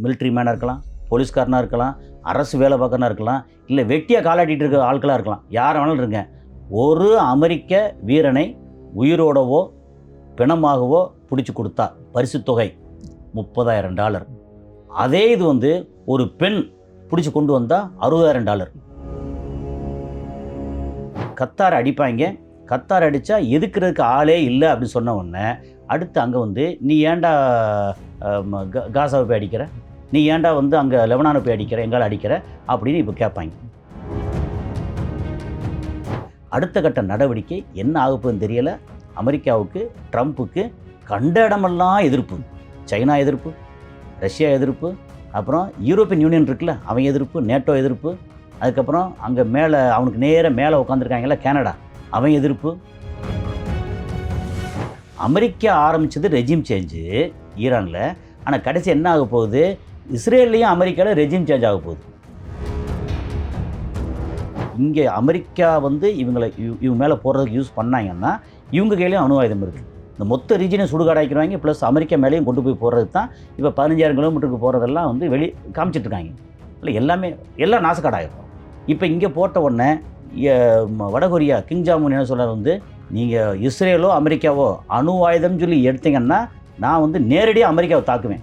Military மேனாக இருக்கலாம், போலீஸ்காரனாக இருக்கலாம், அரசு வேலை பார்க்கறனா இருக்கலாம், இல்லை வெட்டியாக காலாட்டிகிட்டு இருக்க ஆட்களாக இருக்கலாம், யார் வேணாலும் இருங்க. ஒரு அமெரிக்க வீரனை உயிரோடவோ பிணமாகவோ பிடிச்சி கொடுத்தா பரிசுத் தொகை $30,000. அதே இது வந்து ஒரு பெண் பிடிச்சி கொண்டு வந்தால் $60,000. கத்தார் அடிப்பாங்க. கத்தார் அடித்தா எதுக்கிறதுக்கு ஆளே இல்லை அப்படின்னு சொன்ன உடனே அடுத்து அங்கே வந்து நீ ஏன்டா காசாவை போய் அடிக்கிற, நீ ஏன்டா வந்து அங்கே லெபனானை போய் அடிக்கிற, எங்கால அடிக்கிற அப்படின்னு இப்போ கேட்பாங்க. அடுத்த கட்ட நடவடிக்கை என்ன ஆகுதுன்னு தெரியலை. அமெரிக்காவுக்கு, ட்ரம்ப்புக்கு கண்ட இடமெல்லாம் எதிர்ப்பு. சைனா எதிர்ப்பு, ரஷ்யா எதிர்ப்பு, அப்புறம் யூரோப்பியன் யூனியன் இருக்குல்ல அவன் எதிர்ப்பு, நேட்டோ எதிர்ப்பு, அதுக்கப்புறம் அங்கே மேலே அவனுக்கு நேராக மேலே உட்காந்துருக்காங்கல்ல கனடா அவன் எதிர்ப்பு. அமெரிக்கா ஆரம்பித்தது ரெஜிம் சேஞ்சு ஈரானில். ஆனால் கடைசி என்ன ஆக போகுது, இஸ்ரேல்லையும் அமெரிக்காவில் ரெஜிம் சேஞ்ச் ஆக போகுது. இங்கே அமெரிக்கா வந்து இவங்க மேலே போடுறதுக்கு யூஸ் பண்ணாங்கன்னா இவங்க கையிலையும் அணு ஆயுதம் இருக்குது. இந்த மொத்த ரீஜனை சுடுகாடாக்கிறாங்க. ப்ளஸ் அமெரிக்கா மேலேயும் கொண்டு போய் போடுறது தான் இப்போ 15,000 கிலோமீட்டருக்கு போகிறதெல்லாம் வந்து காமிச்சிட்ருக்காங்க. இல்லை எல்லாம் நாசக்காடாகிடும். இப்போ இங்கே போட்ட உடனே வடகொரியா கிங் ஜாங் உன் என்ன சொல்கிறார் வந்து, நீங்கள் இஸ்ரேலோ அமெரிக்காவோ அணு ஆயுதம்னு சொல்லி எடுத்தீங்கன்னா நான் வந்து நேரடியாக அமெரிக்காவை தாக்குவேன்.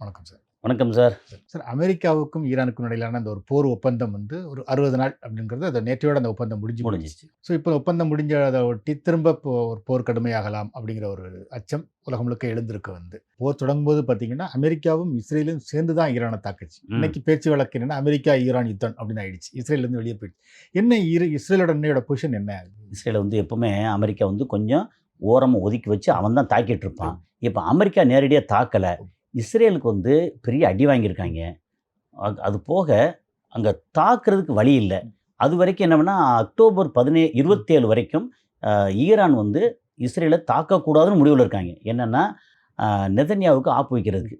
வணக்கம் சார். வணக்கம் சார். சார், அமெரிக்காவுக்கும் ஈரானுக்கும் இடையிலான அந்த ஒரு போர் ஒப்பந்தம் வந்து ஒரு 60 நாள் அப்படிங்கிறது அதை நேற்றையோட அந்த ஒப்பந்தம் முடிஞ்சிச்சு. ஸோ இப்போ ஒப்பந்தம் முடிஞ்ச அதை ஒட்டி திரும்ப ஒரு போர் கடுமையாகலாம் அப்படிங்கிற ஒரு அச்சம் உலகம் முழுக்க எழுந்திருக்கு. வந்து போர் தொடங்கும்போது பார்த்தீங்கன்னா அமெரிக்காவும் இஸ்ரேலும் சேர்ந்து தான் ஈரானை தாக்குச்சு. இன்னைக்கு பேச்சு வழக்கு என்னன்னா அமெரிக்கா ஈரான் யுத்தம் அப்படின்னு ஆயிடுச்சு. இஸ்ரேலேருந்து வெளியே போயிடுச்சு. என்ன இஸ்ரேலோட இன்னையோட பொசிஷன் என்ன? இஸ்ரேலை வந்து எப்பவுமே அமெரிக்கா வந்து கொஞ்சம் ஓரமாக ஒதுக்கி வச்சு அவன் தான் தாக்கிட்டு இருப்பான். இப்போ அமெரிக்கா நேரடியாக தாக்கலை. இஸ்ரேலுக்கு வந்து பெரிய அடி வாங்கியிருக்காங்க. அது போக அங்கே தாக்குறதுக்கு வழி இல்லை. அது வரைக்கும் என்ன பண்ணால் அக்டோபர் 27 வரைக்கும் ஈரான் வந்து இஸ்ரேலை தாக்கக்கூடாதுன்னு முடிவில் இருக்காங்க. என்னென்னா நெதன்யாவுக்கு ஆப்பு வைக்கிறதுக்கு.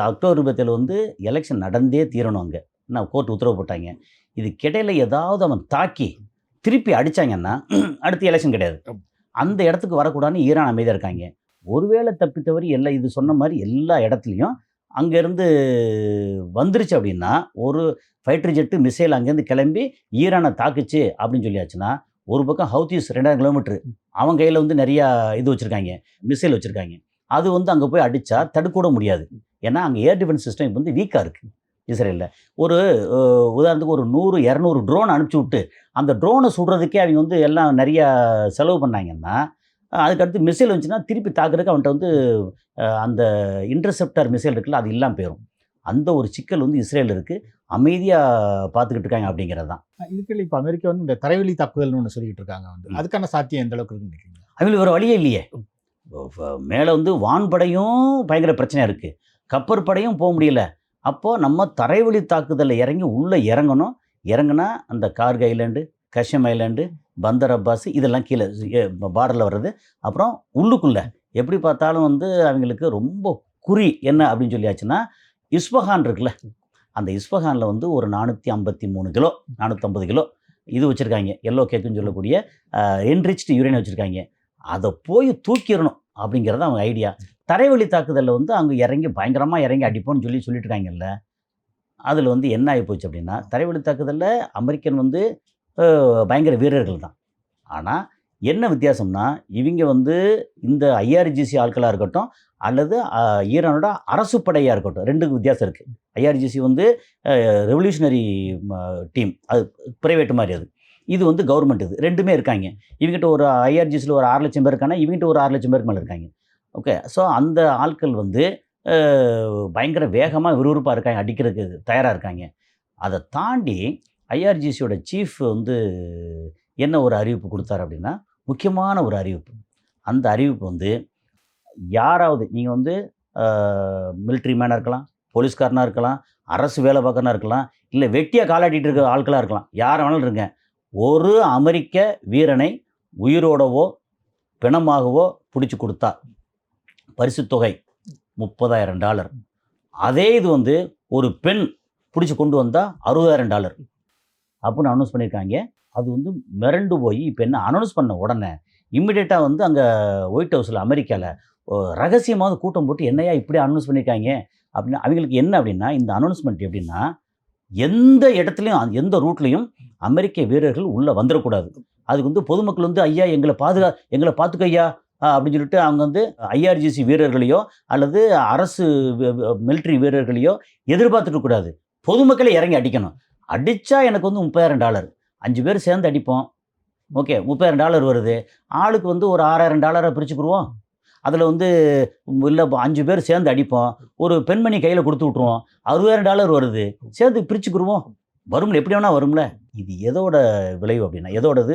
அக்டோபர் 27 வந்து எலெக்ஷன் நடந்தே தீரணும். அங்கே நான் கோர்ட் உத்தரவு போட்டாங்க. இதுக்கிடையில் ஏதாவது அவன் தாக்கி திருப்பி அடித்தாங்கன்னா அடுத்து எலெக்ஷன் கிடையாது. அந்த இடத்துக்கு வரக்கூடாதுன்னு ஈரான் அமைதியாக இருக்காங்க. ஒருவேளை தப்பித்தவரி எல்லாம் இது சொன்ன மாதிரி எல்லா இடத்துலையும் அங்கேருந்து வந்துருச்சு அப்படின்னா ஒரு ஃபைட்டர் ஜெட்டு மிசைல் அங்கேருந்து கிளம்பி ஈரானை தாக்குச்சு அப்படின்னு சொல்லியாச்சுன்னா ஒரு பக்கம் ஹவுதீஸ் 2000 கிலோமீட்டர் அவன் கையில் வந்து நிறையா இது வச்சுருக்காங்க, மிசைல் வச்சுருக்காங்க. அது வந்து அங்கே போய் அடித்தா தடுக்கூட முடியாது. ஏன்னா அங்கே ஏர் டிஃபென்ஸ் சிஸ்டம் இப்போ வந்து வீக்காக இருக்குது இஸ்ரேலில். ஒரு உதாரணத்துக்கு ஒரு 100-200 ட்ரோன் அனுப்பிச்சி விட்டு அந்த ட்ரோனை சுடுறதுக்கே அவங்க வந்து எல்லாம் நிறையா செலவு பண்ணாங்கன்னா அதுக்கடுத்து மிசைல் வந்துச்சுன்னா திருப்பி தாக்குறதுக்கு அவன்கிட்ட வந்து அந்த இன்டர்செப்டார் மிசைல் இருக்குல்ல அது இல்லாமல் போயிடும். அந்த ஒரு சிக்கல் வந்து இஸ்ரேல் இருக்குது. அமைதியாக பார்த்துக்கிட்டு இருக்காங்க அப்படிங்கிறது தான். இதுக்கு இப்போ அமெரிக்கா வந்து இந்த தரைவழி தாக்குதல்னு ஒன்று சொல்லிக்கிட்டு இருக்காங்க. வந்து அதுக்கான சாத்தியம் எந்த அளவுக்கு இருக்குன்னு நினைக்கிறீங்க? அவங்களுக்கு ஒரு வழியே இல்லையே. மேலே வந்து வான்படையும் பயங்கர பிரச்சனையாக இருக்குது, கப்பற்படையும் போக முடியல. அப்போது நம்ம தரைவழி தாக்குதலில் இறங்கி உள்ளே இறங்கணும். இறங்குனா அந்த கார்க் ஐலாண்டு, கஷம் ஐலாண்டு, பந்தர் அப்பாஸ் இதெல்லாம் கீழே பார்டரில் வர்றது. அப்புறம் உள்ளுக்குள்ளே எப்படி பார்த்தாலும் வந்து அவங்களுக்கு ரொம்ப குறி என்ன அப்படின்னு சொல்லியாச்சுன்னா இஸ்பஹான் இருக்குல்ல, அந்த இஸ்பஹானில் வந்து ஒரு 453 கிலோ 450 கிலோ இது வச்சுருக்காங்க. எல்லோ கேக்குன்னு சொல்லக்கூடிய என்ரிச்டு யூரேன் வச்சுருக்காங்க. அதை போய் தூக்கிடணும் அப்படிங்கிறது அவங்க ஐடியா. தரைவழி தாக்குதலில் வந்து அவங்க இறங்கி பயங்கரமாக இறங்கி அடிப்போம்னு சொல்லிட்டு இருக்காங்கல்ல. அதில் வந்து என்ன ஆகி போச்சு அப்படின்னா தரைவழி தாக்குதலில் அமெரிக்கன் வந்து பயங்கர வீரர்கள் தான். ஆனால் என்ன வித்தியாசம்னா இவங்க வந்து இந்த IRGC ஆட்களாக இருக்கட்டும் அல்லது ஈரானோட அரசு படையாக இருக்கட்டும், ரெண்டுக்கு வித்தியாசம் இருக்குது. IRGC வந்து ரெவல்யூஷனரி டீம், அது ப்ரைவேட் மாதிரி. இது வந்து கவர்மெண்ட். இது ரெண்டுமே இருக்காங்க. இவங்ககிட்ட ஒரு IRGCயில் ஒரு 6 லட்சம் பேர் இருக்காங்க, இவங்ககிட்ட ஒரு 6 லட்சம் பேருக்கு மேலே இருக்காங்க. ஓகே, ஸோ அந்த ஆட்கள் வந்து பயங்கர வேகமாக விறுவிறுப்பாக இருக்காங்க, அடிக்கிறதுக்கு தயாராக இருக்காங்க. அதை தாண்டி IRGCயோட சீஃப் வந்து என்ன ஒரு அறிவிப்பு கொடுத்தாரு அப்படின்னா முக்கியமான ஒரு அறிவிப்பு. அந்த அறிவிப்பு வந்து யாராவது நீங்கள் வந்து மிலிட்ரி மேனாக இருக்கலாம், போலீஸ்காரனாக இருக்கலாம், அரசு வேலை பார்க்கறனா இருக்கலாம், இல்லை வெட்டியாக காலாட்டிகிட்டு இருக்க ஆட்களாக இருக்கலாம், யார் வேணாலும் இருங்க. ஒரு அமெரிக்க வீரனை உயிரோடவோ பிணமாகவோ பிடிச்சி கொடுத்தா பரிசுத் தொகை $30,000. அதே இது வந்து ஒரு பெண் பிடிச்சி கொண்டு வந்தால் $60,000 அப்படின்னு அனௌன்ஸ் பண்ணியிருக்காங்க. அது வந்து மிரண்டு போய் இப்போ என்ன அனௌன்ஸ் பண்ண உடனே இம்மிடியேட்டாக வந்து அங்கே ஒயிட் ஹவுஸில் அமெரிக்காவில் ரகசியமாக கூட்டம் போட்டு என்னையா இப்படி அனௌன்ஸ் பண்ணியிருக்காங்க அப்படின்னு. அவங்களுக்கு என்ன அப்படின்னா, இந்த அனௌன்ஸ்மெண்ட் எப்படின்னா, எந்த இடத்துலையும் எந்த ரூட்லேயும் அமெரிக்க வீரர்கள் உள்ளே வந்துடக்கூடாது. அதுக்கு வந்து பொதுமக்கள் வந்து ஐயா எங்களை பார்த்துக்க ஐயா அப்படின்னு சொல்லிட்டு அவங்க வந்து ஐஆர்ஜிசி வீரர்களையோ அல்லது அரசு மிலிட்ரி வீரர்களையோ எதிர்பார்த்துட்டு கூடாது. பொதுமக்களை இறங்கி அடிக்கணும். அடித்தா எனக்கு வந்து $30,000 5 பேர் சேர்ந்து அடிப்போம். ஓகே, $30,000 வருது. ஆளுக்கு வந்து ஒரு $6,000 பிரிச்சுக்குருவோம். அதில் வந்து இல்லை 5 பேர் சேர்ந்து அடிப்போம். ஒரு பெண்மணி கையில் கொடுத்து விட்ருவோம். $60,000 வருது. சேர்ந்து பிரிச்சுக்குருவோம். வரும்ல, எப்படி வேணால் வரும்ல. இது எதோட விளைவு அப்படின்னா, எதோடது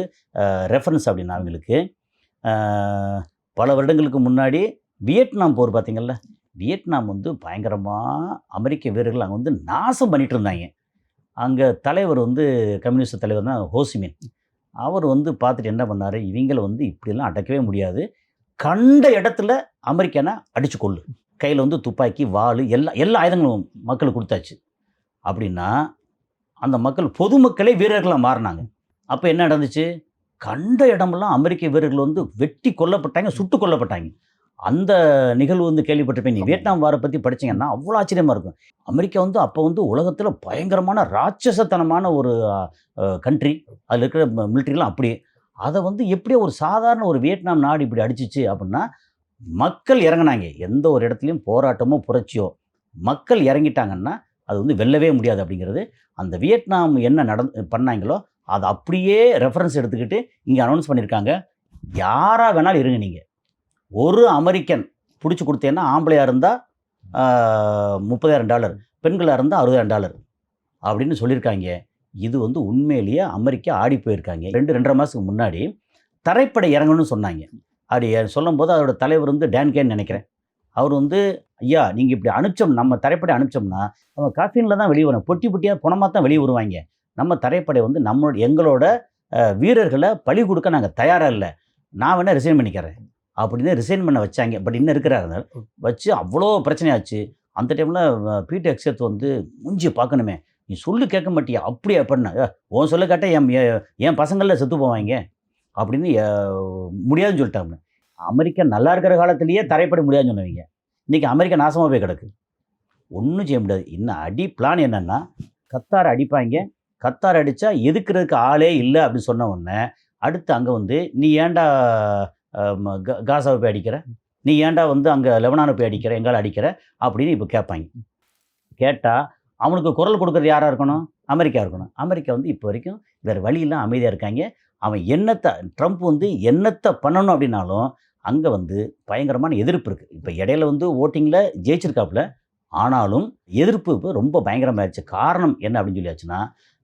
ரெஃபரன்ஸ் அப்படின்னா, அவங்களுக்கு பல வருடங்களுக்கு முன்னாடி வியட்நாம் போர் பார்த்தீங்கள்ல, வியட்நாம் வந்து பயங்கரமாக அமெரிக்க வீரர்கள் அங்கே வந்து நாசம் பண்ணிட்டு இருந்தாங்க. அங்கே தலைவர் வந்து கம்யூனிஸ்ட் தலைவர் தான் ஹோசிமின். அவர் வந்து பார்த்துட்டு என்ன பண்ணார், இவங்களை வந்து இப்படிலாம் அடக்கவே முடியாது, கண்ட இடத்துல அமெரிக்கனை அடித்து கொள்ளு, கையில் வந்து துப்பாக்கி வாள் எல்லா ஆயுதங்களும் மக்களுக்கு கொடுத்தாச்சு அப்படின்னா, அந்த மக்கள் பொதுமக்களே வீரர்களாக மாறினாங்க. அப்போ என்ன நடந்துச்சு, கண்ட இடமெல்லாம் அமெரிக்க வீரர்கள் வந்து வெட்டி கொல்லப்பட்டாங்க, சுட்டு கொல்லப்பட்டாங்க. அந்த நிகழ்வு வந்து கேள்விப்பட்டிருப்பேன். நீ வியட்நாம் வாரை பற்றி படிச்சிங்கன்னா அவ்வளோ ஆச்சரியமாக இருக்கும். அமெரிக்கா வந்து அப்போ வந்து உலகத்தில் பயங்கரமான ராட்சசத்தனமான ஒரு கண்ட்ரி. அதில் இருக்கிற மிலிட்ரிலாம் அப்படி. அதை வந்து எப்படியோ ஒரு சாதாரண ஒரு வியட்நாம் நாடு இப்படி அடிச்சிச்சு அப்படின்னா, மக்கள் இறங்கினாங்க. எந்த ஒரு இடத்துலையும் போராட்டமோ புரட்சியோ மக்கள் இறங்கிட்டாங்கன்னா அது வந்து வெல்லவே முடியாது அப்படிங்கிறது. அந்த வியட்நாம் என்ன பண்ணாங்களோ அதை அப்படியே ரெஃபரன்ஸ் எடுத்துக்கிட்டு இங்கே அனௌன்ஸ் பண்ணியிருக்காங்க. யாராக வேணாலும் இருங்க, நீங்கள் ஒரு அமெரிக்கன் பிடிச்சி கொடுத்தேன்னா ஆம்பளையாக இருந்தால் $30,000, பெண்களாக இருந்தால் $60,000 அப்படின்னு சொல்லியிருக்காங்க. இது வந்து உண்மையிலேயே அமெரிக்கா ஆடி போயிருக்காங்க. 2-2.5 மாதத்துக்கு முன்னாடி தரைப்படை இறங்கணும்னு சொன்னாங்க. அப்படி சொல்லும்போது அதோட தலைவர் வந்து டேன்கேன்னு நினைக்கிறேன். அவர் வந்து ஐயா நீங்கள் இப்படி நம்ம தரைப்படை அனுப்பிச்சோம்னா நம்ம காஃபினில் தான் வெளியே வரும், பொட்டி பொட்டியாக பணமாக தான் வெளியே வருவாங்க. நம்ம தரைப்படை வந்து எங்களோட வீரர்களை பலி கொடுக்க நாங்கள் தயாராக இல்லை, நான் வேணால் ரிசைன் பண்ணிக்கிறேன் அப்படின்னு ரிசைன் பண்ண வச்சாங்க. பட் இன்னும் இருக்கிறாரு வச்சு அவ்வளோ பிரச்சனையாச்சு. அந்த டைமில் பீட்டர் ஹெக்ஸத் வந்து மூஞ்சி பார்க்கணுமே, நீ சொல்லு கேட்க மாட்டியா, அப்படியே பண்ண உன் சொல்ல கேட்டால் என் பசங்களில் செத்து போவாங்க அப்படின்னு முடியாதுன்னு சொல்லிட்டாங்க. அமெரிக்கா நல்லா இருக்கிற காலத்திலேயே தரைப்படை முடியாதுன்னு சொன்னவங்க இன்றைக்கி அமெரிக்கா நாசமாக போய் கிடக்கு. ஒன்றும் செய்ய முடியாது. இன்னும் பிளான் என்னென்னா, கத்தாரை அடிப்பாங்க. கத்தார் அடித்தா எதுக்கிறதுக்கு ஆளே இல்லை அப்படின்னு சொன்ன உடனே அடுத்து அங்கே வந்து நீ ஏன்டா காசாவை போய் அடிக்கிற, நீ ஏன்டா வந்து அங்கே லெபனானை போய் அடிக்கிற, எங்கால அடிக்கிற அப்படின்னு இப்போ கேட்பாங்க. கேட்டால் அவனுக்கு குரல் கொடுக்குறது யாராக இருக்கணும், அமெரிக்கா இருக்கணும். அமெரிக்கா வந்து இப்போ வரைக்கும் வேறு வழியெல்லாம் அமைதியாக இருக்காங்க. அவன் ட்ரம்ப் வந்து என்னத்தை பண்ணணும் அப்படின்னாலும் அங்கே வந்து பயங்கரமான எதிர்ப்பு இருக்குது. இப்போ இடையில வந்து ஓட்டிங்கில் ஜெயிச்சிருக்காப்புல, ஆனாலும் எதிர்ப்பு இப்போ ரொம்ப பயங்கரமாகிடுச்சு. காரணம் என்ன அப்படின்னு சொல்லியாச்சுன்னா,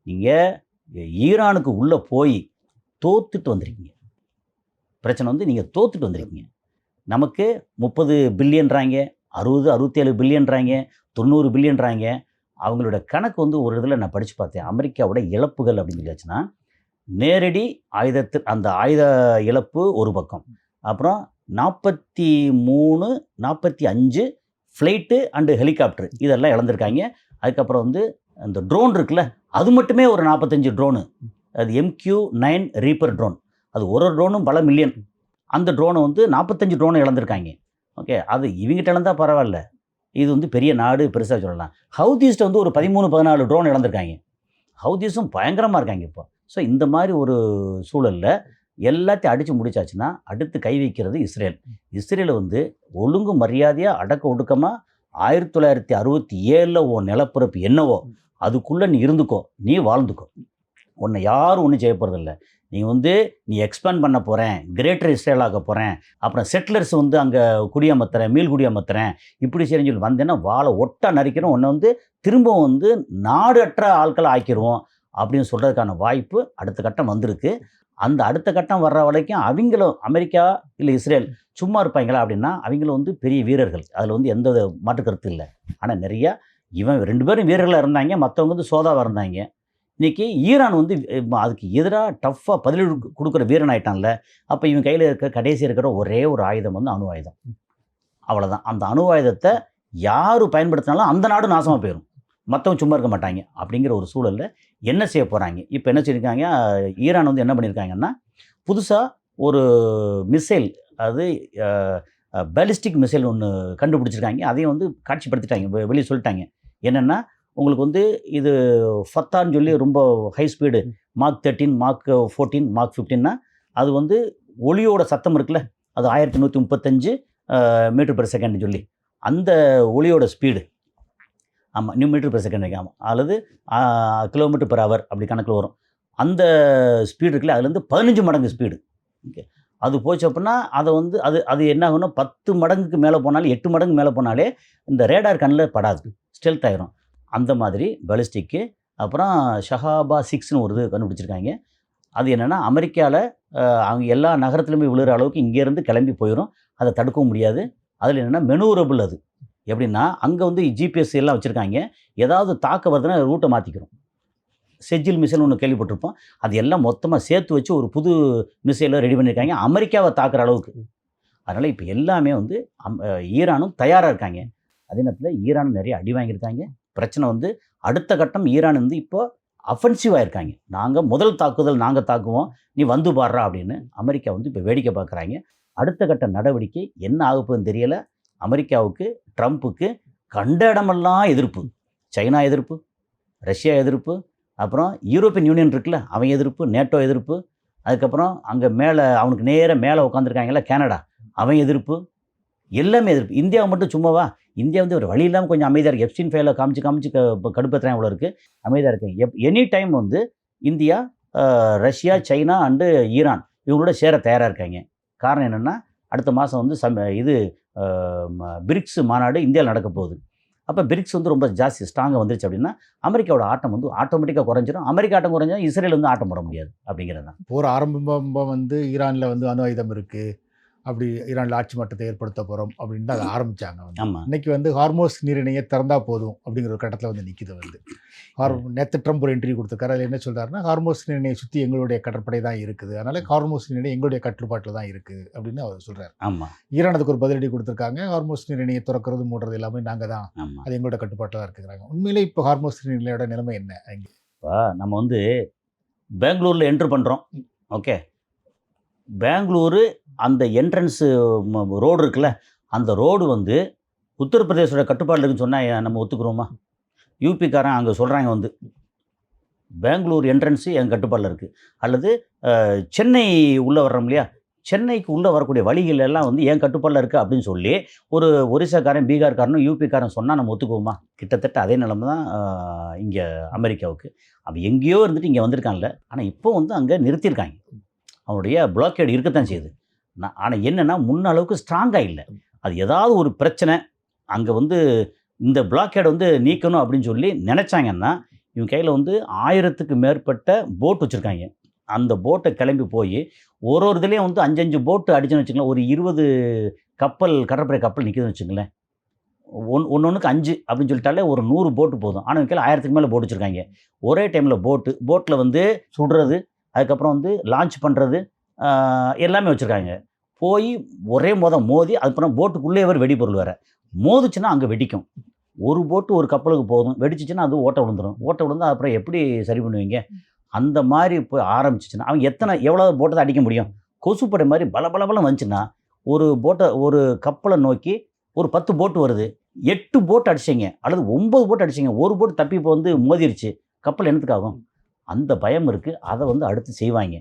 நீங்கள் ஈரானுக்கு உள்ளே போய் தோத்துட்டு வந்திருக்கீங்க. பிரச்சனை வந்து நீங்கள் தோத்துட்டு வந்திருக்கீங்க. நமக்கு 30 பில்லியன்றாங்க, 67 பில்லியன்றாங்க, 90 பில்லியன்றாங்க. அவங்களோட கணக்கு வந்து ஒரு இதில் நான் படித்து பார்த்தேன். அமெரிக்காவோட இழப்புகள் அப்படின்னு சொல்லியாச்சுன்னா, நேரடி அந்த ஆயுத இழப்பு ஒரு பக்கம், அப்புறம் 43, 45 ஃப்ளைட்டு அண்டு ஹெலிகாப்டர் இதெல்லாம் இழந்திருக்காங்க. அதுக்கப்புறம் வந்து அந்த ட்ரோன் இருக்குல்ல, அது மட்டுமே ஒரு 45 ட்ரோனு. அது MQ-9 ரீப்பர் ட்ரோன். அது ஒரு ட்ரோனும் பல மில்லியன். அந்த ட்ரோனை வந்து 45 ட்ரோனை இழந்திருக்காங்க. ஓகே, அது இவங்ககிட்ட இழந்தால் பரவாயில்ல, இது வந்து பெரிய நாடு, பெருசாக சொல்லலாம். ஹவுதீஸ்ட்டு வந்து ஒரு 13-14 ட்ரோன் இழந்திருக்காங்க. ஹவுதீஸும் பயங்கரமாக இருக்காங்க இப்போ. ஸோ இந்த மாதிரி ஒரு சூழலில் எல்லாத்தையும் அடித்து முடிச்சாச்சுன்னா அடுத்து கை வைக்கிறது இஸ்ரேல். இஸ்ரேலை வந்து ஒழுங்கு மரியாதையாக அடக்க ஒடுக்கமாக 1967 உன் நிலப்பரப்பு என்னவோ அதுக்குள்ளே நீ இருந்துக்கோ, நீ வாழ்ந்துக்கோ, உன்னை யாரும் ஒன்றும் செய்ய போகிறதில்ல. நீ எக்ஸ்பேண்ட் பண்ண போகிறேன், கிரேட்டர் இஸ்ரேல் ஆக போகிறேன், அப்புறம் செட்டிலர்ஸ் வந்து அங்கே மீள் குடியமர்த்துறேன், இப்படி சரின்னு சொல்லி வந்தேன்னா வாழை ஒட்டா நரிக்கிறோம், உன்னை வந்து திரும்பவும் வந்து நாடு அற்ற ஆட்களை ஆக்கிடுவோம் அப்படின்னு சொல்கிறதுக்கான வாய்ப்பு அடுத்த கட்டம் வந்திருக்கு. அந்த அடுத்த கட்டம் வர்ற வரைக்கும் அவங்களும் அமெரிக்கா இல்லை இஸ்ரேல் சும்மா இருப்பாங்களா அப்படின்னா, அவங்களும் வந்து பெரிய வீரர்கள், அதில் வந்து எந்த மாற்று கருத்து இல்லை. ஆனால் நிறையா இவன் 2 பேரும் வீரர்களாக இருந்தாங்க, மற்றவங்க வந்து சோதாவாக இருந்தாங்க. இன்றைக்கி ஈரான் வந்து அதுக்கு எதிராக டஃப்பாக பதில் கொடுக்குற வீரன் ஆகிட்டான்ல. அப்போ இவன் கையில் கடைசி இருக்கிற ஒரே ஒரு ஆயுதம் வந்து அணு ஆயுதம். அவ்வளோதான். அந்த அணு ஆயுதத்தை யார் பயன்படுத்தினாலும் அந்த நாடு நாசமாக போயிடும், மற்றவங்க சும்மா இருக்க மாட்டாங்க. அப்படிங்கிற ஒரு சூழலில் என்ன செய்ய போகிறாங்க, இப்போ என்ன சொல்லியிருக்காங்க, ஈரான் வந்து என்ன பண்ணியிருக்காங்கன்னா, புதுசாக ஒரு மிசைல், அது பேலிஸ்டிக் மிசைல் ஒன்று கண்டுபிடிச்சிருக்காங்க. அதையும் வந்து காட்சிப்படுத்திட்டாங்க, வெளியே சொல்லிட்டாங்க. என்னென்னா உங்களுக்கு வந்து இது ஃபத்தான்னு சொல்லி ரொம்ப high speed, Mach 13, Mach 14, Mach 15னா அது வந்து ஒளியோட சத்தம் இருக்குல்ல, அது 1135 மீட்டர் பெர் செகண்ட் சொல்லி, அந்த ஒளியோட ஸ்பீடு, ஆமாம், மீட்டர் பெர் செகண்ட் ஆமாம், அல்லது கிலோமீட்டர் பெர் ஹவர் அப்படி கணக்கில் வரும். அந்த ஸ்பீடு இருக்குல்ல, அதுலேருந்து 15 மடங்கு ஸ்பீடு. ஓகே, அது போச்சு அப்படின்னா அதை வந்து அது அது என்ன ஆகும்னா 10 மடங்குக்கு மேலே போனாலும் 8 மடங்கு மேலே போனாலே இந்த ரேடார் கண்ணில் படாது, ஸ்டெல்த் ஆயிரும். அந்த மாதிரி பாலிஸ்டிக்கு. அப்புறம் ஷஹாபா 6ன்னு ஒரு இது கண்டுபிடிச்சிருக்காங்க. அது என்னென்னா அமெரிக்காவில் அவங்க எல்லா நகரத்துலையுமே விழுகிற அளவுக்கு இங்கேருந்து கிளம்பி போயிடும், அதை தடுக்கவும் முடியாது. அதில் என்னென்னா மெனூரபிள், அது எப்படின்னா அங்கே வந்து ஜிபிஎஸ் எல்லாம் வச்சுருக்காங்க, ஏதாவது தாக்க வருதுன்னா ரூட்டை மாற்றிக்கிறோம். செஜில் மிசைல் ஒன்று கேள்விப்பட்டிருப்போம், அது எல்லாம் மொத்தமாக சேர்த்து வச்சு ஒரு புது மிசைலை ரெடி பண்ணியிருக்காங்க அமெரிக்காவை தாக்குற அளவுக்கு. அதனால் இப்போ எல்லாமே வந்து ஈரானும் தயாராக இருக்காங்க. அதே நேரத்தில் ஈரானும் நிறைய அடி வாங்கியிருக்காங்க. பிரச்சனை வந்து அடுத்த கட்டம் ஈரான் வந்து இப்போ அஃபென்சிவாக இருக்காங்க. நாங்கள் முதல் தாக்குதல் நாங்கள் தாக்குவோம், நீ வந்து பாடுறா அப்படின்னு அமெரிக்கா வந்து இப்போ வேடிக்கை பார்க்குறாங்க. அடுத்த கட்ட நடவடிக்கை என்ன ஆகுதுன்னு தெரியலை. அமெரிக்காவுக்கு, ட்ரம்ப்புக்கு கண்ட இடமெல்லாம் எதிர்ப்பு. சைனா எதிர்ப்பு, ரஷ்யா எதிர்ப்பு, அப்புறம் யூரோப்பியன் யூனியன் இருக்குல்ல அவன் எதிர்ப்பு, நேட்டோ எதிர்ப்பு, அதுக்கப்புறம் அங்கே மேலே அவனுக்கு நேராக மேலே உட்காந்துருக்காங்கல்ல கனடா, அவன் எதிர்ப்பு, எல்லாமே எதிர்ப்பு. இந்தியாவை மட்டும் சும்மாவா? இந்தியா வந்து ஒரு வழி இல்லாமல் கொஞ்சம் அமைதியாக இருக்குது. எப்ஸ்டீன் ஃபைலை காமிச்சு கடுப்பேற்றுறாங்க, அவ்வளோ இருக்குது, அமைதியாக இருக்குது. எனி டைம் வந்து India, Russia, China and Iran இவங்களோட சேர தயாராக இருக்காங்க. காரணம் என்னென்னா அடுத்த மாதம் வந்து இது பிரிக்ஸ் மாநாடு இந்தியாவில் நடக்க போகுது. அப்போ பிரிக்ஸ் வந்து ரொம்ப ஜாஸ்தி ஸ்ட்ராங்காக வந்துருச்சு அப்படின்னா அமெரிக்காவோட ஆட்டம் வந்து ஆட்டோமேட்டிக்காக குறைஞ்சிடும். அமெரிக்கா ஆட்டம் குறைஞ்சால் இஸ்ரேல் வந்து ஆட்டம் போட முடியாது அப்படிங்கிறது தான். போர் ஆரம்பம் வந்து ஈரானில் வந்து அணு ஆயுதம் இருக்குது, அப்படி ஈரானில் ஆட்சி மட்டத்தை ஏற்படுத்த போகிறோம் அப்படின்னு தான் அதை ஆரம்பித்தாங்க. ஆமாம், இன்னைக்கு வந்து ஹார்மோஸ் நீரிணையை திறந்தா போதும் அப்படிங்கிற ஒரு கட்டத்தில் வந்து நிற்கிது. வந்து நேற்று ட்ரம்ப் ஒரு இன்டர்வியூ கொடுத்துருக்காரு. அதில் என்ன சொல்கிறாருன்னா, ஹார்மோஸ் நீரிணையை சுற்றி எங்களுடைய கடற்படை தான் இருக்குது, அதனால் ஹார்மோஸ் நீரிணை எங்களுடைய கட்டுப்பாட்டில் தான் இருக்குது அப்படின்னு அவர் சொல்கிறார். ஆமாம், ஈரான் அதுக்கு ஒரு பதிலடி கொடுத்துருக்காங்க. ஹார்மோஸ் நீரிணையை திறக்கிறது மூடுறது எல்லாமே நாங்கள் தான், ஆமாம். அது எங்களோட கட்டுப்பாட்டில் தான் இருக்குறாங்க. உண்மையிலே இப்போ ஹார்மோஸ் நீரிணையோட நிலைமை என்ன? இப்போ நம்ம வந்து பெங்களூரில் என்ட்ரு பண்ணுறோம். ஓகே, பெங்களூரு அந்த என்ட்ரன்ஸு ரோடு இருக்குல்ல, அந்த ரோடு வந்து உத்தரப்பிரதேசோட கட்டுப்பாட்டில் இருக்குன்னு சொன்னால் நம்ம ஒத்துக்குறோமா? யூபிக்காரன் அங்கே சொல்கிறாங்க வந்து பெங்களூர் என்ட்ரன்ஸு என் கட்டுப்பாட்டில் இருக்குது. அல்லது சென்னை உள்ளே வர்றோம் இல்லையா, சென்னைக்கு உள்ளே வரக்கூடிய வழிகள் எல்லாம் வந்து என் கட்டுப்பாட்டில் இருக்குது அப்படின்னு சொல்லி ஒரு ஒரிசாக்காரன், பீகார்காரனும் யூபிக்காரன் சொன்னால் நம்ம ஒத்துக்குவோமா? கிட்டத்தட்ட அதே நிலைமை தான் இங்கே அமெரிக்காவுக்கு. அவன் எங்கேயோ இருந்துட்டு இங்கே வந்திருக்கான்ல, ஆனால் இப்போ வந்து அங்கே நிறுத்தியிருக்காங்க. அவனுடைய பிளாக்கேடு இருக்கத்தான் செய்யுது. ஆனால் என்னென்னா முன்ன அளவுக்கு ஸ்ட்ராங்காக இல்லை. அது ஏதாவது ஒரு பிரச்சனை அங்கே வந்து இந்த பிளாக்கேடை வந்து நீக்கணும் அப்படின்னு சொல்லி நினச்சாங்கன்னா இவங்க கையில் வந்து 1000க்கு மேற்பட்ட போட் வச்சுருக்காங்க. அந்த போட்டை கிளம்பி போய் ஒரு இதுலேயும் வந்து 5 போட்டு அடிச்சுன்னு வச்சுங்களேன், ஒரு 20 கப்பல், கடற்படை கப்பல் நிற்குதுன்னு வச்சுங்களேன். ஒன்றுக்கு 5 அப்படின்னு சொல்லிட்டாலே ஒரு 100 போட்டு போதும். ஆனால் கீழே 1000க்கு மேலே போட்டு வச்சுருக்காங்க. ஒரே டைமில் போட்டில் வந்து சுடுறது, அதுக்கப்புறம் வந்து லான்ச் பண்ணுறது, எல்லாமே வச்சுருக்காங்க. போய் ஒரே மோதி அதுக்கப்புறம் போட்டுக்குள்ளே வெடிபொருள் வேறு மோதிச்சுன்னா அங்கே வெடிக்கும். ஒரு போட்டு ஒரு கப்பலுக்கு போதும், வெடிச்சிச்சுன்னா அது ஓட்டை விழுந்துடும். ஓட்டை விழுந்தால் அப்புறம் எப்படி சரி பண்ணுவீங்க? அந்த மாதிரி போய் ஆரம்பிச்சிச்சுன்னா அவங்க எவ்வளோ போட்டை தான் அடிக்க முடியும்? கொசுப்படை மாதிரி பலபலபலம் வந்துச்சுன்னா ஒரு கப்பலை நோக்கி ஒரு 10 போட்டு வருது, 8 போட்டு அடிச்சிங்க அல்லது 9 போட்டு அடிச்சிங்க, ஒரு போட்டு தப்பி இப்போ வந்து மோதிருச்சு, கப்பல் என்னத்துக்காகும்? அந்த பயம் இருக்குது. அதை வந்து அடுத்து செய்வாங்க.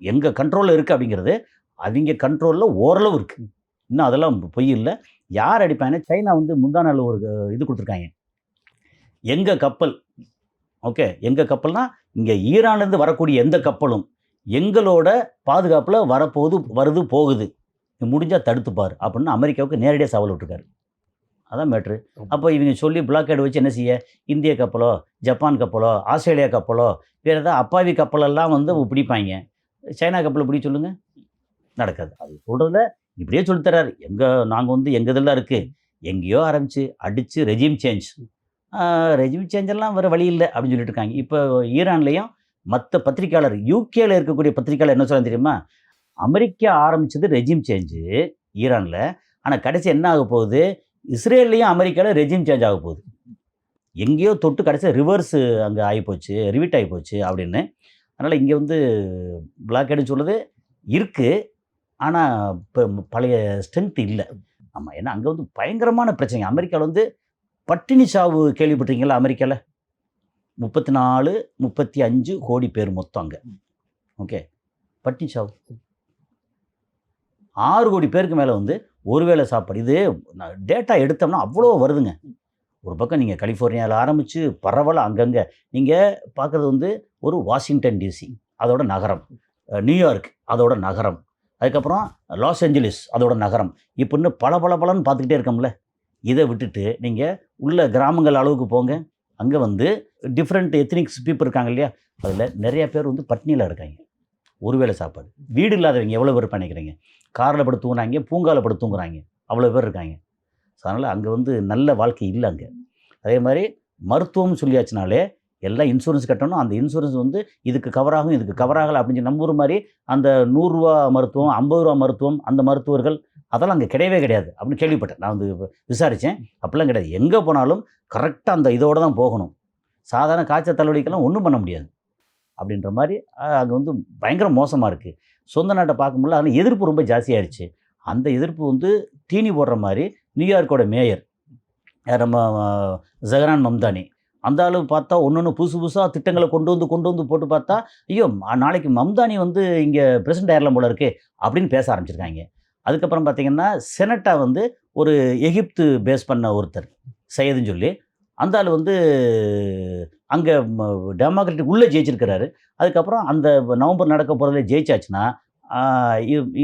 எங்கள் கண்ட்ரோலில் இருக்குது அப்படிங்கிறது அவங்க கண்ட்ரோலில் ஓரளவு இருக்குது. இன்னும் அதெல்லாம் பொய் இல்லை. யார் அடிப்பாங்கன்னா சைனா வந்து முந்தா நாள் ஒரு இது கொடுத்துருக்காங்க, எங்கள் கப்பல், ஓகே, எங்கள் கப்பல்னால் இங்கே ஈரான்லேருந்து வரக்கூடிய எந்த கப்பலும் எங்களோட பாதுகாப்பில் வருது போகுது, முடிஞ்சால் தடுத்துப்பார் அப்படின்னு அமெரிக்காவுக்கு நேரடியாக சவால் விட்டுருக்காரு. அதான் மேட்ரு. அப்போ இவங்க சொல்லி பிளாக்கேடு வச்சு என்ன செய்ய? இந்திய கப்பலோ, ஜப்பான் கப்பலோ, ஆஸ்திரேலியா கப்பலோ, வேறு ஏதாவது அப்பாவி கப்பலெல்லாம் வந்து பிடிப்பாங்க. சைனா கப்பலை பிடி சொல்லுங்கள், நடக்காது. அது சொல்கிறதுல இப்படியே சொல்லித்தராரு. நாங்கள் வந்து எங்கள் இதெல்லாம் இருக்குது, எங்கேயோ ஆரம்பித்து அடித்து ரெஜிம் சேஞ்செல்லாம் வேறு வழி இல்லை அப்படின்னு சொல்லிட்டு இருக்காங்க. இப்போ ஈரான்லேயும் மற்ற பத்திரிக்கையாளர், யூகேயில் இருக்கக்கூடிய பத்திரிக்கையாளர் என்ன சொல்ல தெரியுமா? அமெரிக்கா ஆரம்பித்தது ரெஜிம் சேஞ்சு ஈரானில், ஆனால் கடைசி என்ன ஆக போகுது? இஸ்ரேல்லையும் அமெரிக்காவில் ரெஜிம் சேஞ்ச் ஆக போகுது. எங்கேயோ தொட்டு கடைசி ரிவர்ஸு அங்கே ஆகிப்போச்சு, ரிவீட் ஆகிப்போச்சு அப்படின்னு. அதனால் இங்கே வந்து பிளாக்கேடுன்னு சொல்லுது, இருக்குது. ஆனால் இப்போ பழைய ஸ்ட்ரென்த் இல்லை. ஆமாம், ஏன்னா அங்கே வந்து பயங்கரமான பிரச்சனை. அமெரிக்காவில் வந்து பட்டினி சாவு கேள்விப்பட்டிருக்கீங்களா? அமெரிக்காவில் 34, 35 கோடி பேர் மொத்தம் அங்கே. ஓகே, பட்டினி சாவு 6 கோடி பேருக்கு மேலே வந்து ஒருவேளை சாப்பாடு. இது டேட்டா எடுத்தோம்னா அவ்வளோ வருதுங்க. ஒரு பக்கம் நீங்கள் கலிஃபோர்னியாவில் ஆரம்பித்து பரவலாக அங்கங்கே நீங்கள் பார்க்குறது வந்து ஒரு வாஷிங்டன் டிசி அதோட நகரம், நியூயார்க் அதோட நகரம், அதுக்கப்புறம் லாஸ் ஏஞ்சலிஸ் அதோட நகரம், இப்படின்னு பலன்னு பார்த்துக்கிட்டே இருக்கோம்ல. இதை விட்டுட்டு நீங்கள் உள்ள கிராமங்கள் அளவுக்கு போங்க. அங்கே வந்து டிஃப்ரெண்ட் எத்னிக்ஸ் பீப்புள் இருக்காங்க இல்லையா, அதில் நிறைய பேர் வந்து பட்னியில் இருக்காங்க. ஒருவேளை சாப்பாடு. வீடு இல்லாதவங்க எவ்வளோ பேர் நினைக்கிறீங்க? காரில் படுத்து தூங்குறாங்க, பூங்காவில் படுத்து தூங்குறாங்க, அவ்வளோ பேர் இருக்காங்க. ஸோ அதனால் அங்கே வந்து நல்ல வாழ்க்கை இல்லை அங்கே. அதே மாதிரி மருத்துவம்னு சொல்லியாச்சுனாலே எல்லாம் இன்சூரன்ஸ் கட்டணும். அந்த இன்சூரன்ஸ் வந்து இதுக்கு கவர் ஆகும், இதுக்கு கவர் ஆகலை அப்படின்னு சொல்லி நம்ம ஊர் மாதிரி அந்த ₹100 மருத்துவம், ₹50 மருத்துவம், அந்த மருத்துவர்கள் அதெல்லாம் அங்கே கிடையவே கிடையாது அப்படின்னு கேள்விப்பட்டேன். நான் வந்து விசாரித்தேன். அப்படிலாம் கிடையாது. எங்கே போனாலும் கரெக்டாக அந்த இதோடு தான் போகணும். சாதாரண காய்ச்சல் தலைவலிக்கெல்லாம் ஒன்றும் பண்ண முடியாது அப்படின்ற மாதிரி அங்கே வந்து பயங்கர மோசமாக இருக்குது. சொந்த நாட்டை பார்க்கும்போது அதில் எதிர்ப்பு ரொம்ப ஜாஸ்தியாகிடுச்சு. அந்த எதிர்ப்பு வந்து தீனி போடுற மாதிரி நியூயார்க்கோட மேயர் நம்ம ஜஹரான் மம்தானி, அந்த ஆளு பார்த்தா ஒன்று புதுசாக திட்டங்களை கொண்டு வந்து போட்டு பார்த்தா, ஐயோ நாளைக்கு மம்தானி வந்து இங்கே பிரசிடென்ட் ஆயிரலாம் போல இருக்கே அப்படின்னு பேச ஆரம்பிச்சிருக்காங்க. அதுக்கப்புறம் பார்த்திங்கன்னா செனட்டா வந்து ஒரு எகிப்து பேஸ் பண்ண ஒருத்தர் சையதுன்னு சொல்லி, அந்த ஆள் வந்து அங்கே டெமோக்ராட்டிக் உள்ளே ஜெயிச்சிருக்கிறாரு. அதுக்கப்புறம் அந்த நவம்பர் நடக்க போகிறதுல ஜெயிச்சாச்சுன்னா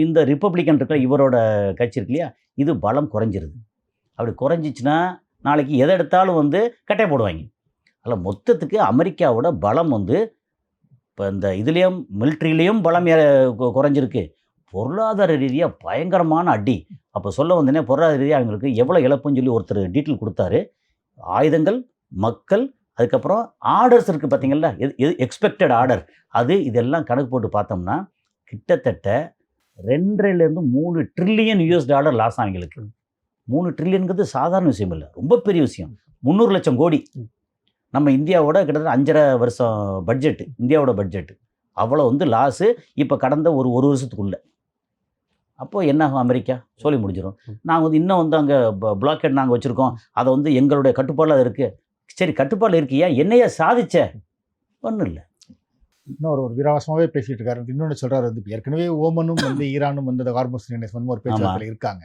இந்த ரிப்பப்ளிக்கன் இருக்கிற இவரோட கட்சி இருக்கு இல்லையா, இது பலம் குறைஞ்சிருது. அப்படி குறைஞ்சிச்சுன்னா நாளைக்கு எதை எடுத்தாலும் வந்து கட்டை போடுவாங்க. அதில் மொத்தத்துக்கு அமெரிக்காவோட பலம் வந்து இப்போ இந்த இதுலேயும் மிலிட்ரிலேயும் பலம் குறைஞ்சிருக்கு. பொருளாதார ரீதியாக பயங்கரமான அடி. அப்போ சொல்ல வந்தேனே, பொருளாதார ரீதியாக அவங்களுக்கு எவ்வளோ இழப்புன்னு சொல்லி ஒருத்தர் டீட்டெயில் கொடுத்தாரு. ஆயுதங்கள், மக்கள், அதுக்கப்புறம் ஆர்டர்ஸ் இருக்குது பார்த்தீங்களா, எது எக்ஸ்பெக்டட் ஆர்டர், அது இதெல்லாம் கணக்கு போட்டு பார்த்தோம்னா கிட்டத்தட்ட 2.5 to 3 ட்ரில்லியன் US$ லாஸ் அவங்களுக்கு. 3 ட்ரில்லியனுங்கிறது சாதாரண விஷயம் இல்லை, ரொம்ப பெரிய விஷயம். 300 லட்சம் கோடி. நம்ம இந்தியாவோட கிட்டத்தட்ட 5.5 வருஷம் பட்ஜெட்டு, இந்தியாவோட பட்ஜெட்டு அவ்வளோ வந்து லாஸு இப்போ கடந்த ஒரு வருஷத்துக்குள்ளே. அப்போது என்ன ஆகும்? அமெரிக்கா சொல்லி முடிஞ்சிடும். நாங்கள் வந்து இன்னும் வந்து அங்கே பிளாக்கெட் நாங்கள் வச்சுருக்கோம், அதை வந்து எங்களுடைய கட்டுப்பாடில் அது இருக்குது. சரி, கட்டுப்பாடில் இருக்கியா, என்னையா சாதிச்ச? ஒன்றும் இல்லை. இன்னும் ஒரு வீராவசமாகவே பேசிகிட்டு இருக்காரு. இன்னொன்று சொல்கிறார் வந்து, இப்போ ஏற்கனவே ஓமனும் வந்து ஈரானும் வந்து அந்த ஹார்மோஸ் நிர்ணயம் ஒரு பேச்சுவார்த்தையில் இருக்காங்க.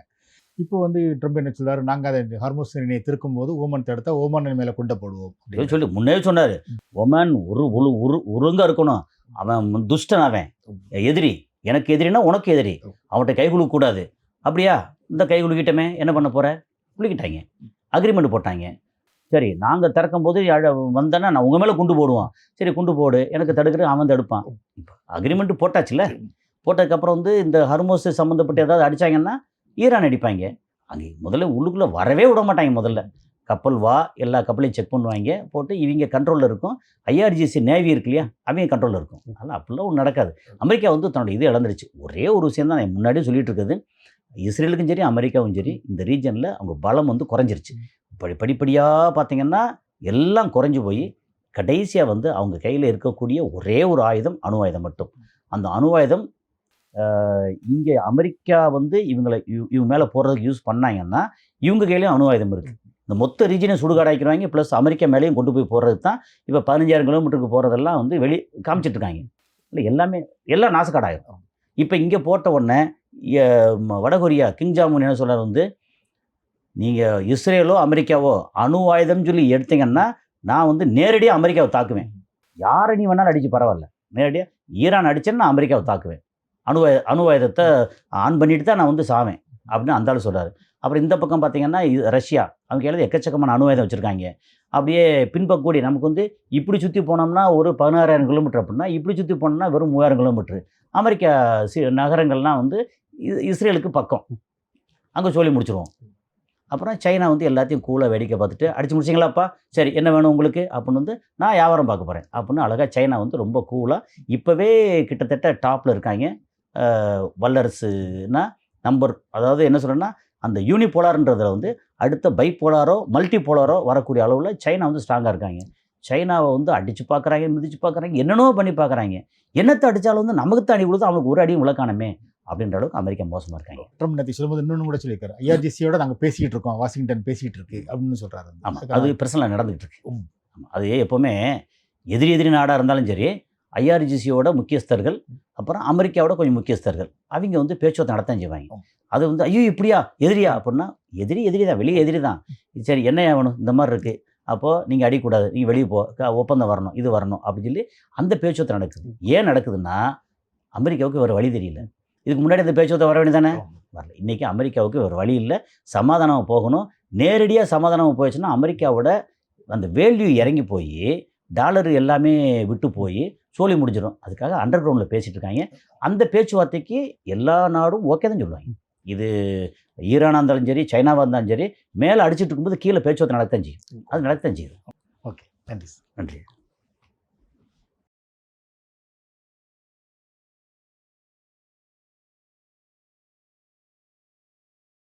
இப்போ வந்து ட்ரம்ப் என்ன சொல்றாரு, நாங்கள் அதை ஹார்மோஸ் நிர்ணயம் திருக்கும் போது ஓமன் தடுத்தா ஓமன் மேலே கொண்ட போடுவோம் அப்படின்னு சொல்லி முன்னே சொன்னார். ஓமன் ஒருங்க இருக்கணும், அவன் துஷ்டன், அவன் எதிரி, எனக்கு எதிரினா உனக்கு எதிரி, அவன்கிட்ட கை குலுக்கூடாது. அப்படியா, இந்த கை குலுக்கிட்டமே என்ன பண்ண போகிற? குலுக்கிட்டாங்க, அக்ரிமெண்ட் போட்டாங்க. சரி, நாங்கள் திறக்கும் போது வந்தேன்னா நான் உங்கள் மேலே குண்டு போடுவோம். சரி, குண்டு போடு, எனக்கு தடுக்கிறது அவன் தடுப்பான். இப்போ அக்ரிமெண்ட் போட்டாச்சுல்ல. போட்டதுக்கப்புறம் வந்து இந்த ஹார்மோஸ் சம்மந்தப்பட்டு ஏதாவது அடித்தாங்கன்னா ஈரான் அடிப்பாங்க. அங்கே முதல்ல உள்ளுக்குள்ளே வரவே விட மாட்டாங்க. முதல்ல கப்பல் வா, எல்லா கப்பலையும் செக் பண்ணுவாங்க, போட்டு இவங்க கண்ட்ரோலில் இருக்கும். ஐஆர்ஜிசி நேவி இருக்கு இல்லையா, அவங்க கண்ட்ரோலில் இருக்கும். அதனால் அப்படிலாம் ஒன்றும் நடக்காது. அமெரிக்கா வந்து தன்னோட இது இழந்துருச்சு. ஒரே ஒரு விஷயம் தான் நான் முன்னாடியே சொல்லிட்டு இருக்குது, இஸ்ரேலுக்கும் சரி அமெரிக்காவும் சரி இந்த ரீஜனில் அவங்க பலம் வந்து குறைஞ்சிருச்சு. படிப்படியாக பார்த்திங்கன்னா எல்லாம் குறைஞ்சி போய் கடைசியாக வந்து அவங்க கையில் இருக்கக்கூடிய ஒரே ஒரு ஆயுதம் அணு ஆயுதம் மட்டும். அந்த அணு ஆயுதம் இங்கே அமெரிக்கா வந்து இவங்க மேலே போடுறதுக்கு யூஸ் பண்ணாங்கன்னா இவங்க கையிலையும் அணு ஆயுதம் இருக்குது. இந்த மொத்த ரீஜனையும் சுடுகாடாக்கிடுவாங்க. ப்ளஸ் அமெரிக்கா மேலேயும் கொண்டு போய் போடுறது தான் இப்போ 15,000 கிலோமீட்டருக்கு போகிறதெல்லாம் வந்து காமிச்சிட்ருக்காங்க. இல்லை, எல்லாம் நாசக்காடாயிரும். இப்போ இங்கே போட்ட உடனே வடகொரியா கிங் ஜாமுன் என்ன சொல்கிறார் வந்து, நீங்கள் இஸ்ரேலோ அமெரிக்காவோ அணு ஆயுதம்னு சொல்லி எடுத்தீங்கன்னா நான் வந்து நேரடியாக அமெரிக்காவை தாக்குவேன். யாரை நீ வேணாலும் அடித்து பரவாயில்ல, நேரடியாக ஈரான் அடிச்சேன்னு நான் அமெரிக்காவை தாக்குவேன். அணு ஆயுதத்தை ஆன் பண்ணிட்டு தான் நான் வந்து சாவேன் அப்படின்னு அந்த ஆள் சொல்கிறாரு. அப்புறம் இந்த பக்கம் பார்த்திங்கன்னா ரஷ்யா, அவங்க கையில் எக்கச்சக்கமான அணு ஆயுதம் வச்சுருக்காங்க. அப்படியே பின்பக்கக்கூடிய நமக்கு வந்து இப்படி சுற்றி போனோம்னா ஒரு 16,000 கிலோமீட்டர் அப்படின்னா, இப்படி சுற்றி போனோம்னா வெறும் 3,000 கிலோமீட்டர். அமெரிக்கா நகரங்கள்லாம் வந்து இஸ்ரேலுக்கு பக்கம், அங்கே சொல்லி முடிச்சிடுவோம். அப்புறம் சைனா வந்து எல்லாத்தையும் கூலாக வேடிக்கை பார்த்துட்டு, அடிச்சு முடிச்சிங்களாப்பா, சரி என்ன வேணும் உங்களுக்கு அப்படின்னு வந்து நான் வியாபாரம் பார்க்க போகிறேன் அப்படின்னு அழகாக சைனா வந்து ரொம்ப கூலாக இப்போவே கிட்டத்தட்ட டாப்பில் இருக்காங்க. வல்லரசுனா நம்பர், அதாவது என்ன சொல்கிறேன்னா அந்த யூனிபோலார்ன்றதில் வந்து அடுத்த பைப்போலாரோ மல்டி போலாரோ வரக்கூடிய அளவில் சைனா வந்து ஸ்ட்ராங்காக இருக்காங்க. சைனாவை வந்து அடித்து பார்க்குறாங்க, மிதித்து பார்க்குறாங்க, என்னென்னவோ பண்ணி பார்க்குறாங்க. என்னத்தை அடித்தாலும் வந்து நமக்கு தான் அடி விழுது, அவனுக்கு ஒரு அடியும் விளக்கானமே அப்படின்ற அளவுக்கு அமெரிக்கா மோசமாக இருக்காங்க. ட்ரம்ப் நேற்று சொல்லும்போது இன்னொன்று கூட சொல்லியிருக்காரு, ஐஆர்ஜிசியோட நாங்கள் பேசிக்கிட்டு இருக்கோம், வாஷிங்டன் பேசிக்கிட்டு இருக்கு அப்படின்னு சொல்கிறாரு. ஆமாம், அது பிரச்சனை நடந்துகிட்டு இருக்கு. ஆமாம், அது எப்போவுமே எதிரி நாடாக இருந்தாலும் சரி, ஐஆர்ஜிசியோட முக்கியஸ்தர்கள், அப்புறம் அமெரிக்காவோட கொஞ்சம் முக்கியஸ்தர்கள், அவங்க வந்து பேச்சுவார்த்தை நடத்தான் செய்வாங்க. அது வந்து ஐயோ இப்படியா எதிரியா அப்படின்னா, எதிரி தான், வெளியே எதிரி தான். சரி என்ன வேணும், இந்த மாதிரி இருக்குது, அப்போது நீங்கள் அடிக்கூடாது, நீங்கள் வெளியே போ, ஒப்பந்தம் வரணும், இது வரணும் அப்படின்னு சொல்லி அந்த பேச்சுவார்த்தை நடக்குது. ஏன் நடக்குதுன்னா, அமெரிக்காவுக்கு வேறு வழி தெரியல. இதுக்கு முன்னாடி அந்த பேச்சுவார்த்தை வர வேண்டியதானே, வரல. இன்றைக்கி அமெரிக்காவுக்கு வேறு வழி இல்லை, சமாதானம் போகணும். நேரடியாக சமாதானம் போயிடுச்சுன்னா அமெரிக்காவோட அந்த வேல்யூ இறங்கி போய் டாலர் எல்லாமே விட்டு போய் சோழி முடிஞ்சிடும். அதுக்காக அண்டர் கிரவுண்டில் பேசிகிட்டு இருக்காங்க. அந்த பேச்சுவார்த்தைக்கு எல்லா நாடும் ஓகே தான் சொல்லுவாங்க. இது ஈரானாக இருந்தாலும் சரி, சைனாவாக இருந்தாலும் சரி, மேலே அடிச்சுட்டு இருக்கும்போது கீழே பேச்சுவார்த்தை நடத்தான் செய்யும். அது நடத்தான் செய்யுது. ஓகே, நன்றி. நன்றி.